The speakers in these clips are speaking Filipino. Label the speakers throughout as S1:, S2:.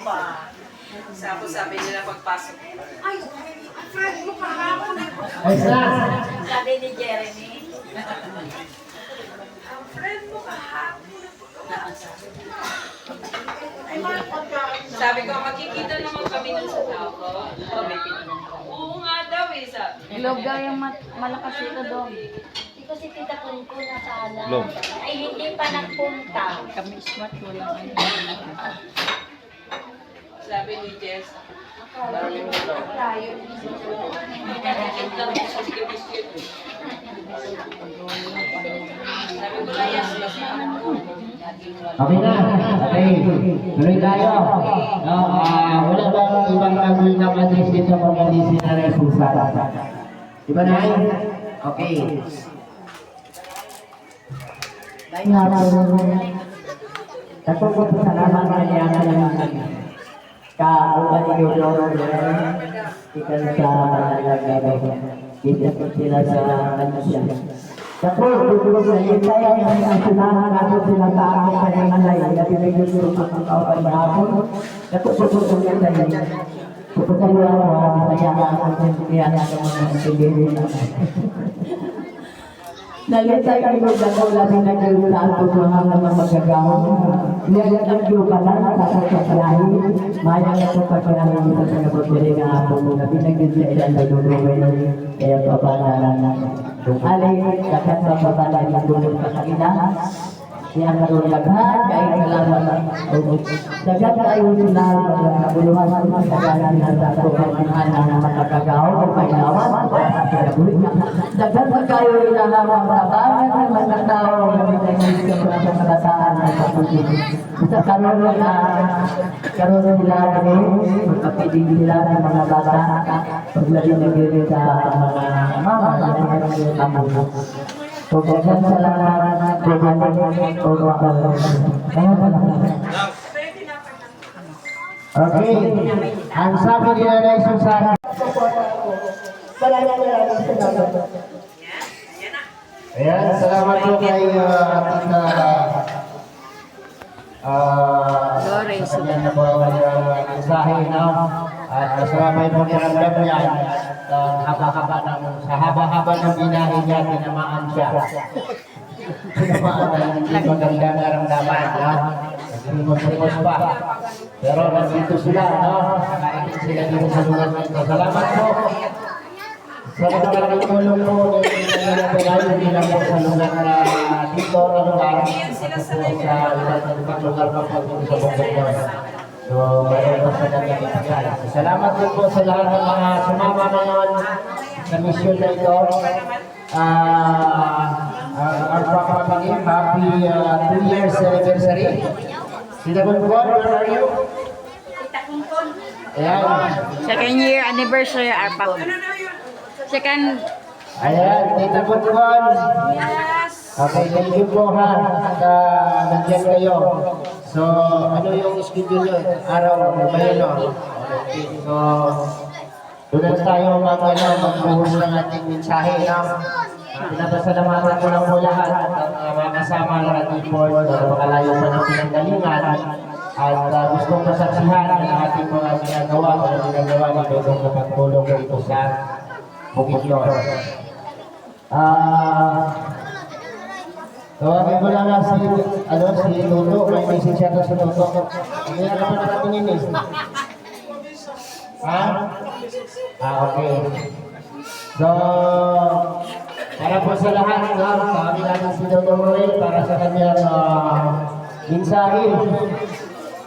S1: ba? Sabi nila pagpasok. Ay, friend mo kahapon. Sabi ni Jeremy. Ang friend mo kahapon. Sabi ko, makikita naman kami nun sa tao. Oo nga daw eh, sabi.
S2: Ilog daw yung malakas ito doon.
S3: Ito si Tita Kunko na sana.
S4: Log.
S3: Ay, hindi pa nagpunta.
S2: Kami smart, walang
S1: Sabi ni Jess.
S5: Okay na. Okay. Tuloy tayo. No, wala bang ibang gagawin ng address dito kung hindi sila na isusara? Diba na? Okay. Katulad sa salamat kanya kauban niyo doon ikan sa nalagay. Kita po sila sa kansya. Tapos, tutulog na yun tayo ang sinahan natin sila sa aking panangalay na pinag-gusto ang kauban hapon. Tapos, tutulog na tayo. Kapag tayo ang kaya ang kaya sa mga sigilin natin. Nalitay kayo daw labi na kayo sa ato mga magagawa. Lihat ang juga lang sa kasayahin. Maya na po pagkanamin sa pagkabotiri nga po mo na binagin sa ilan na dumawin. Kaya papanalan na. Alay, kakat sa papanalan na dumawin sa kanila. Siya karoon laghan, kahit salamat. Dagat kayo sila magkabuluhan sa mga kagalan na sa pagkanahan na makakagaw o paglawan. Dagat kayo inahawang tabangan ng mga tao na binagin sa pagkakalasaan ng pagkakutin. Sa karoon nila rin, magkapiling nila ng mga bata, paglagin na gini sa mga mama na mga tamang. Pagkakas salamat, pagkakas o okay, ang sabi nila na isusara. Ayan, salamat po kay Tita sa kanya na po ang mensahe na at salamat po niramdam niya sa haba-haba ng binahe niya, tinamaan siya. Tinamaan na hindi maganda naramdaman, no? Hindi magpapos pa. Pero nandito sila, no? Nakaingin sila dito sa lugar nito. Salamat po. Sa mga tulong po, hindi lang po sa lugar na dito, lugar sa ibang lugar pa po sa Bukidnon. So, mayroon pa sa nagkakipagkala. Salamat din po sa lahat ng mga sumama ngayon sa mission na ito. Our Papa Pangim, happy 2 years anniversary. Tita Kunko, where are you?
S3: Tita Kunko.
S5: Ayan.
S2: Second year anniversary, Arpap. Second.
S5: Ayan, Tita Kunko.
S1: Yes!
S5: Okay, thank you po ha. At nandiyan kayo. So, ano yung schedule nyo? Araw, ba yun o? Okay, so, doon tayo magbuhos ng ating mensahe. Pinapasalamatan ko lang po lahat at mga kasama ng ating board na makalayo pa ng pinanggalingan at gustong masaksihan ng ating mga ginagawa ni Dodong Kapatulong dito sa Bukidnon. Tawagin ko lang si Luto, may message siya sa Luto. Hindi na naman nakatingin eh. Ha? Okay. So, para po sa lahat, kami natin si Luto Morel para sa kanyang mensahe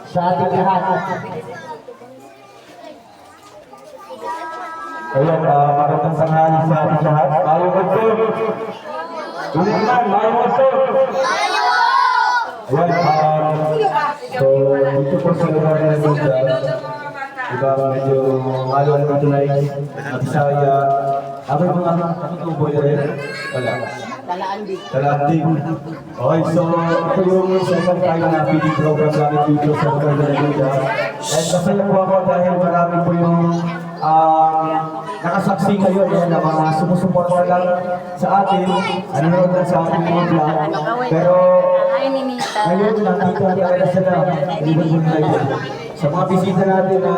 S5: sa ating lahat.
S4: Ayan, magandang tanghali sa ating lahat. Tayo ko po. Tuloy man, tayo ko po. Ayan, so dito po sa lugar na ito, diba medyo malawal na tulay at Bisaya. Ako yung mga tuboy rin. Wala. Talaandig. Okay, so ito yung second time na feeding program namin dito sa lugar na ito. And masaya po ako dahil marami po yung nakasaksi kayo na mga sumusuporta lang sa atin, nanonood lang sa ating mga vlog. Pero ngayon nakita talaga sila. sa mga bisita natin na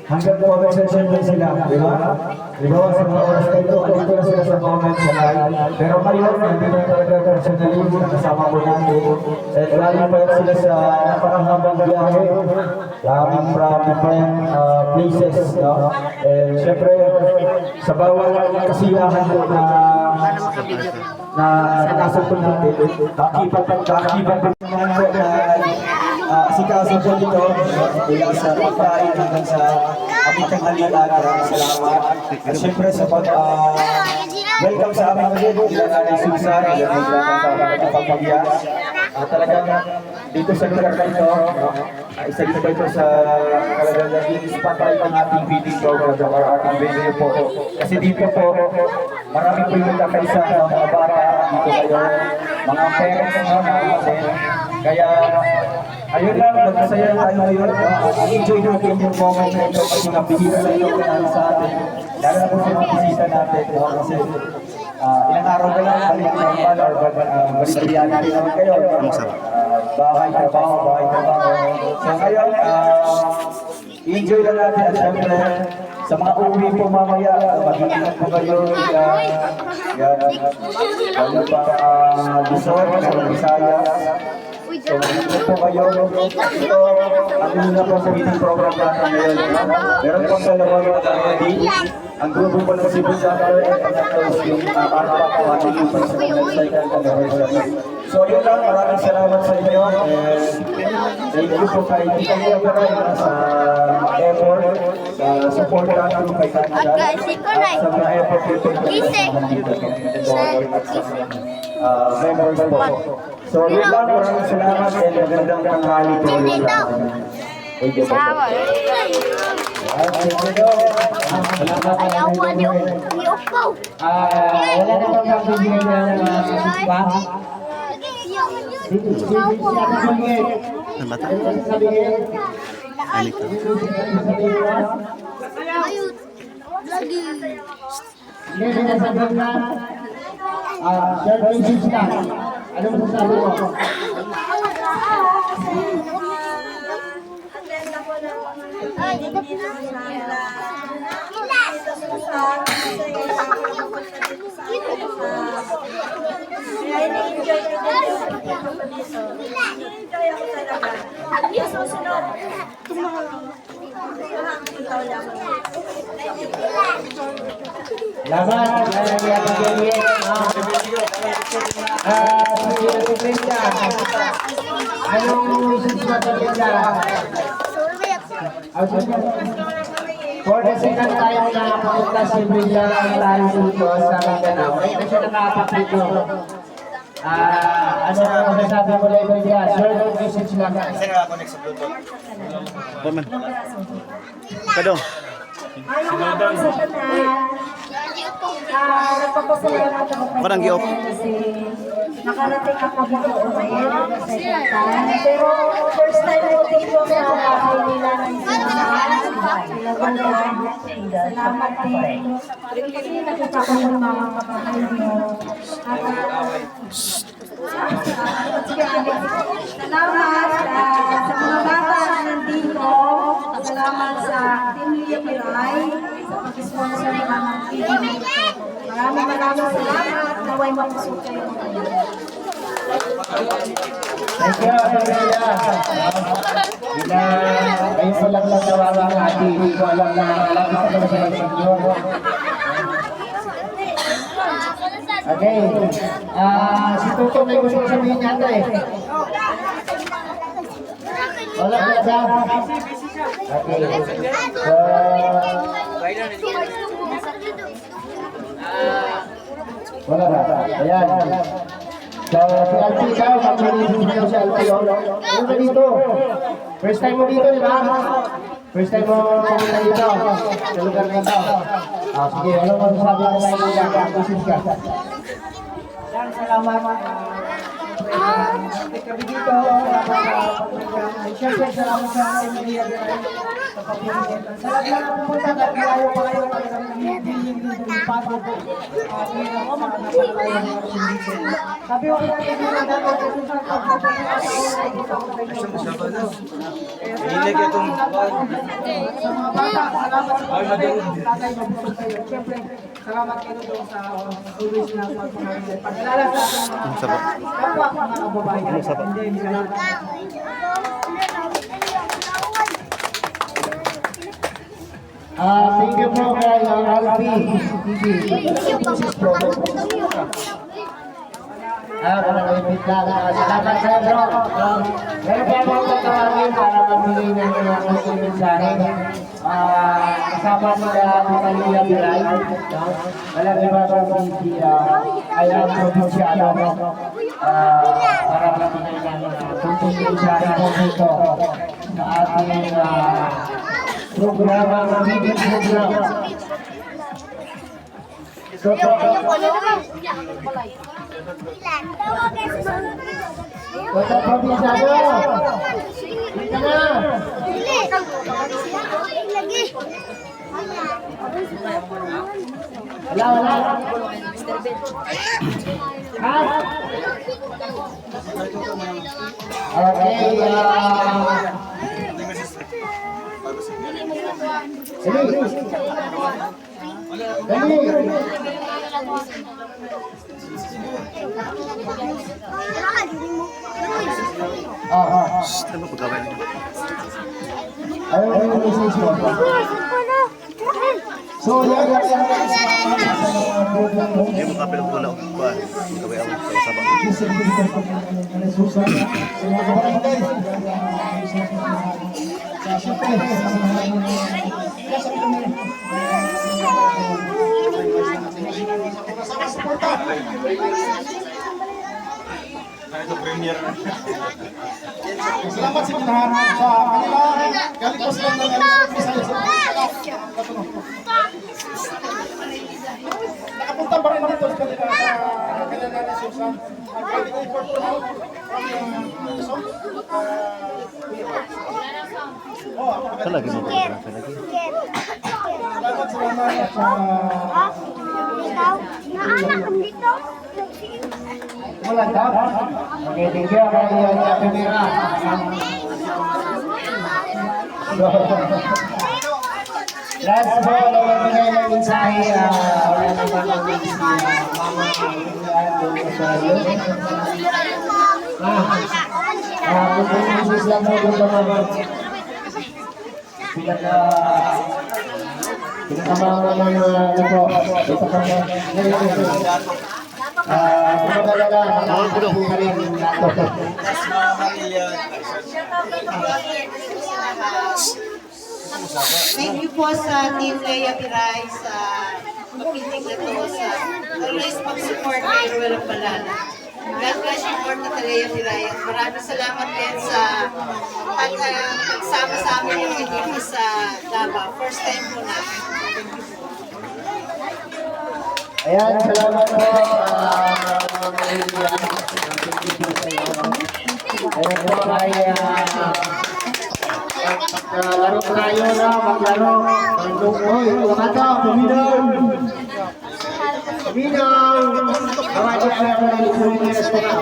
S4: hanggang comment section din sila, di ba? Di ba, sa mga oras na ito, andito na sila sa comment sa live. Pero ngayon, nandito na talaga personally, nakasama ko natin. At galing pa yan sila sa napakahabang biyahe. Coming from different places, no? And syempre, sa bawat kasiyahan ko na nakasapon natin, kakipan naman ko na asikaso ko dito, mula sa pagkain hanggang sa aming tanghalian. Salamat. At syempre sa welcome sa aming ulit, ilan na Susan, ilan na pagpagya. Talagang dito sa lugar na ito, isa dito ba ito sa talagang naging spotlight ng ating feeding program or ating video po. Kasi dito po, marami po yung kakaisa ng mga bata, dito kayo, mga parents, mga kapatid. Kaya, ayun lang, nagmasaya tayo ngayon. Enjoy natin yung moment na ito kasi nabisita na ito kanala sa atin. Lalo na po sa mga bisita natin. Kasi ilang araw na lang, balik normal or balik-balian natin naman kayo. Bahay trabaho. So ngayon, enjoy lang natin at syempre, sa mga uwi po mamaya, mag-iingat po kayo. Yan pa Luzon, sa Visayas. So, dito po kayo. Ito, ano na po sa meeting program natin ngayon. Meron po sa lawag na already. Ang grupo po ng Cebu Chapter at ang yung arpa po ating yung second anniversary. So, yun lang. Maraming salamat sa inyo. And thank you po kay Tita Yabaray sa effort, sa support natin kay Canada. At sa mga effort dito na members po. So, yun lang, maraming salamat and magandang tanghali po ulit sa akin. Thank you po.
S6: Ayaw ko niyo. Iupo.
S5: Wala na bang magbibigay ng pa?
S6: Ayun. Lagi.
S5: Hindi sinasagot na. Sir, message na. Anong masasabi mo?
S6: Ay, dito po.
S3: Kaya na-enjoy ko din yung pagpapabiso. Na-enjoy ako talaga. Yung susunod. Ikaw lang.
S5: Laban, si Brenda. Anong message mo sa Brenda? For the second time na papunta si Brenda ang tayo dito sa Mindanao. Ay, na siya nakapak dito. Ano ang masasabi mo na Brenda? Sir, message lang.
S7: Kasi nakakonect sa Bluetooth. Paman. Kadong.
S3: Ayaw nga po sa tanan. Nagpapasalamat ako kay
S7: Parang gi-off.
S3: kasi nakarating ako dito umayin sa second time. Pero first time ko dito sa bahay nila ng salamat din. Kasi nakita ko yung mga kapatid mo. Salamat sa mga bata na nandito. Salamat sa Team Lipiray sa pag-sponsor ng mga video nito. Maraming salamat. Naway mapusok kayo ngayon.
S5: Thank you, Brenda. Kayo pa lang nawawa ang ati. Hindi ko alam na malapit sa mga sa inyo. Okay. Si Tuto may gusto sabihin yata eh. Wala ba siya? Okay. Wala ba? Ayan. So, si Alfie daw, mag-release daw si Alfie. Ano ba dito? First time mo dito, di ba? First time mo pumunta dito. Sa lugar na ito. Sige, ano masasabi mo tayo ng business ka?
S3: Salamat. Kami dito, salamat sa pagkakas. Siyempre, salamat sa Emilia Garay sa pagkakas. Sa lahat na pupunta, kahit malayo pa kayo, talagang nagbibiling dito ng pato po. Kaya ako, napakalayo ng dito. Sabi ko, kaya hindi na dapat ito sa pagkakas.
S7: Hilig itong
S3: Sa mga bata, salamat sa pagkakas. Tatay, mabusog kayo. Siyempre, salamat kayo doon sa tulis na pagkalala sa ating mga kapwa mga kababayan. Hindi na lang.
S5: Thank you po kay Alpi TV. Wala na yung salamat sa bro. Meron pa ako tatawagin para magbigay ng mga kusong mensahe. Kasama nila Emilia Garay. Walang iba pa si Ayang Provinciano. Para magbigay ng kusong mensahe po dito sa ating programa ng video program. So, Kota Provinciano, dito na. Wala.
S7: ano pagkawin niyo?
S5: Ayun yung message mo. So,
S7: Hindi mo kapil ang wala ko ba? Gawin ako sa sabang.
S8: Salamat sa lahat sa kanila. Galing po sila ng nakapunta pa rin dito sa kanila sa kanila na Susan. Ang galing ay portugal
S7: Talaga mo ba? Talaga.
S8: salamat sa
S6: Naanak kami dito.
S5: Wala ka? Okay, thank you. Kaya Pimira. Last po, nagbigay ng mensahe. Wala na ba namin si Mama kung business lang po yung naman. Pinagkamama ng ano po. Ito pa po. Kumagalaga, nakakapulong ka rin nato.
S9: Thank you po sa Team Lea Piray sa pag-meeting na to sa always pag-support kay Ruel Balana. God bless you for Tata Lea Piray. At maraming salamat din sa pagsama sa amin yung dito sa Davao. First time po natin.
S5: Ayan, salamat po. Ayan po ay laro tayo na maglaro. Oy, kumata, puminaw. Puminaw. Kawaja ka na ng Pilipinas po na.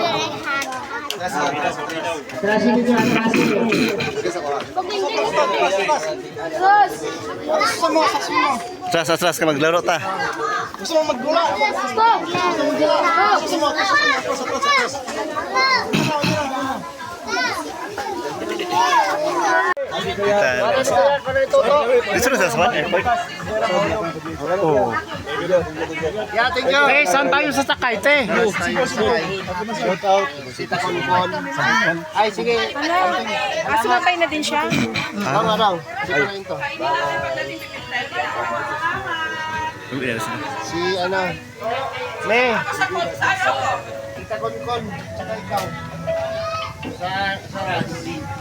S5: Atrasin nyo, atrasin nyo.
S7: Atras ka maglaro ta.
S8: gusto mo maggula.
S7: Dito na sa Swan Airport. Oh.
S8: Hey, saan tayo sa sakay, te? Shout out. Sita Konkon. Ay, sige.
S2: Sumakay na din siya.
S8: Tama daw. Sige na ito. Si ano? Me. Sita Konkon. Tsaka ikaw. Sa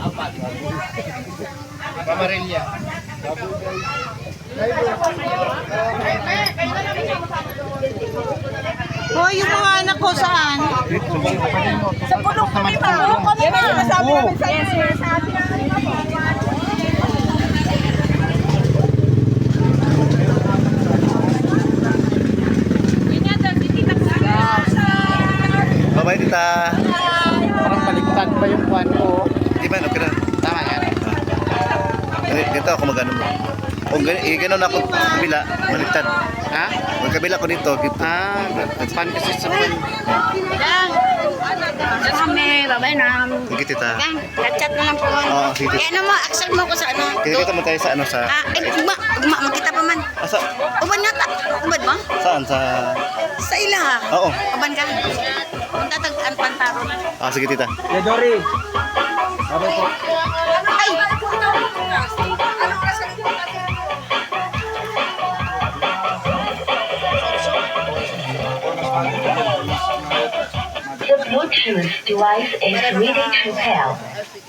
S8: apat. Pamarilya. Driver.
S9: Oh, yung mga anak ko saan?
S2: Sa bulong kami ba? Yan ang sinasabi namin sa inyo. Sinasabi namin.
S7: Bye-bye, tita.
S8: Parang baliktad pa yung kwan ko.
S7: Di ba, okay na.
S8: Tama yan.
S7: Ganito ako mag-ano mo. Kung gano'n ako kabila, baliktad.
S8: Ha?
S7: Kung kabila ko dito,
S8: Pan kasi sa pan.
S6: Kami, babay na.
S7: sige tita.
S6: Chat na lang po.
S7: Oo, sige tita.
S6: Ano mo, accept mo ko sa ano.
S7: Kita mo tayo sa ano sa...
S6: Ugma, magkita pa man.
S7: Asa?
S6: Uban nga ta. Ubad ba?
S7: Saan? Sa...
S6: Sa ila ha.
S7: Oo.
S6: Uban ka. Punta tag pantaro na.
S7: Sige tita.
S8: Ya, Dory.
S6: Ay!
S10: The Bluetooth device is ready to pair.